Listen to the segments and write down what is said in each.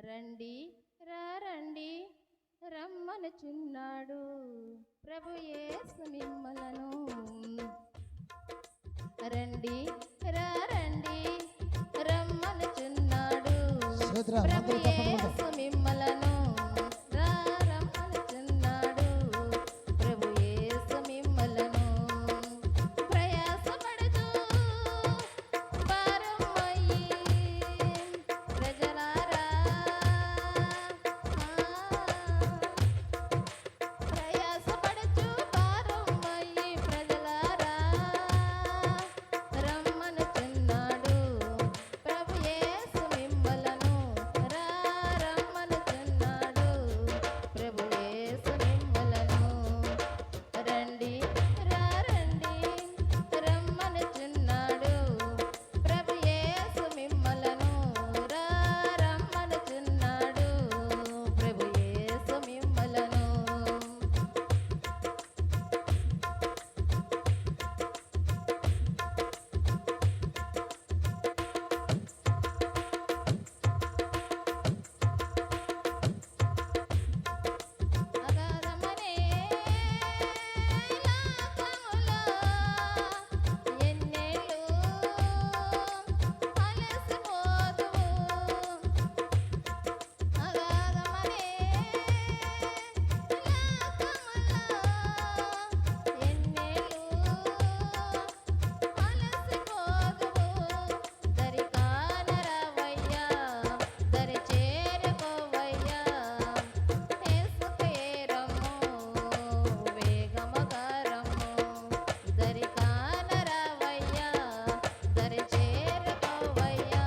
రండి రండి రమ్మనుచున్నాడు ప్రభు యేసు మిమ్మలను. రండి రండి రమ్మనుచున్నాడు ప్రభు యేసు మిమ్మలను. రమ్మనుచున్నాడు ప్రభు యేసు మిమ్మలను. ప్రయాసపడుతూ భారమయ్యి ప్రజలారా, ప్రయాసపడుచు భారమయ్యి ప్రజలారా, రమ్మనుచున్నాడు ప్రభు యేసు మిమ్మలను. రమ్మనుచున్నాడు ప్రభు యేసు మిమ్మలను. రండి రండి రమ్మనుచున్నాడు ప్రభు యేసు మిమ్మలను. రమ్మనుచున్నాడు ప్రభు యేసు మిమ్మలను. అగాధమనే లోకములో ఎన్నేళ్ళు అలసిపోదువు. అగాధమనే లోకములో ఎన్నేళ్ళు అలసిపోదువు. దరి కానరావయ్యా, దరి చేరుకోవయ్యా, యేసుకే రమ్ము వేగముగా రమ్ము. దరి కానరావయ్యా, దరి చేరుకోవయ్యా,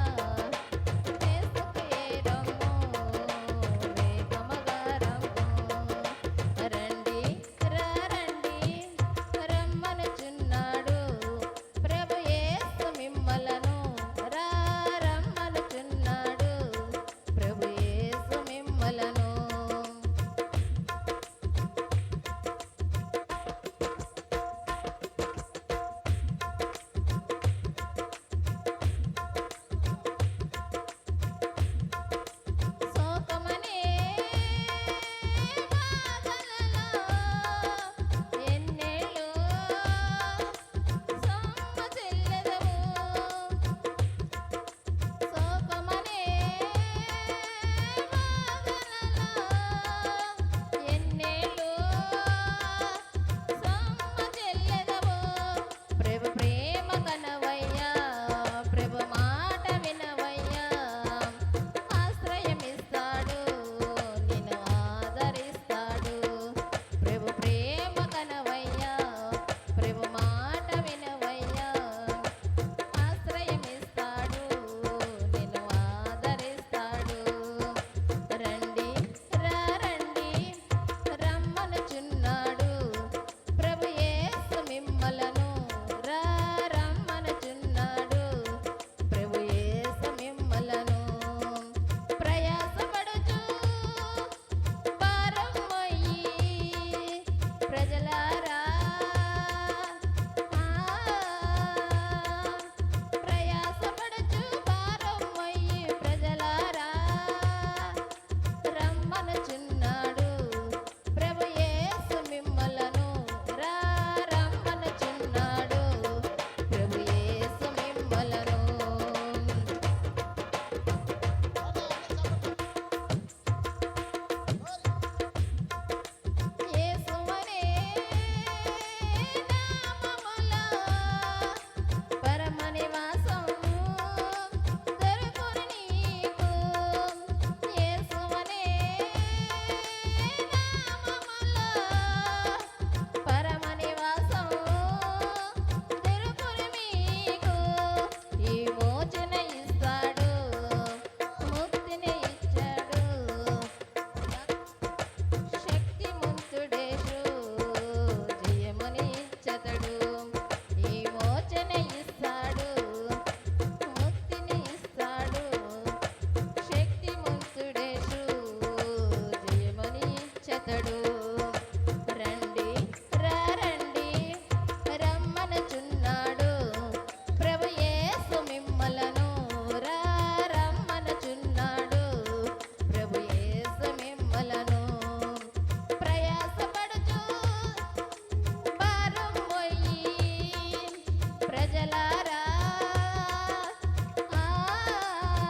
యేసుకే రమ్ము వేగముగా రమ్ము. రండి రండి రమ్మనుచున్నాడు ప్రభు యేసు మిమ్మలను. రమ్మనుచున్నాడు ప్రభు యేసు మిమ్మలను. శోకమనే బాధలలో ఎన్నేళ్ళు సొమ్మసిల్లెదవు. శోకమనే బాధలలో ఎన్నేళ్ళు సొమ్మసిల్లెదవు. ప్రభు ప్రేమ కనవయ్యా, ప్రభు మాట వినవయ్యా, ఆశ్రయమిస్తాడు నిన్ను ఆదరిస్తాడు. ప్రభు ప్రేమ కనవయ్యా, ప్రభు మాట వినవయ్యా, ఆశ్రయమిస్తాడు నిన్ను ఆదరిస్తాడు. రండి రండి రమ్మనుచున్నాడు ప్రభు యేసు మిమ్మలను. రమ్మనుచున్నాడు ప్రభు యేసు మిమ్మలను. ప్రయాసపడుచు భారమయ్యి ప్రజలారా, ప్రయాసపడుచు భారమయ్యి ప్రజలారా, రమ్మనుచున్నాడు ప్రభు యేసు మిమ్మలను. రమ్మనుచున్నాడు ప్రభు యేసు మిమ్మలను. యేసువనే నామములో పరమ నివాసం దొరుకును నీకు. యేసువనే నామములో పరమ నివాసం దొరుకును మీకు. ఈ మోచన ఇస్తాడు, ముక్తిని ఇచ్చాడు, శక్తిమంతుడేసు జయముని ఇచ్చతడు. ఈ మోచన ఇస్తాడు, ముక్తిని ఇస్తాడు, శక్తిమంతుడేసు జయముని ఇచ్చతడు. రండి రండి రమ్మనుచున్నాడు ప్రభు యేసు మిమ్మలను. రమ్మనుచున్నాడు ప్రజలారా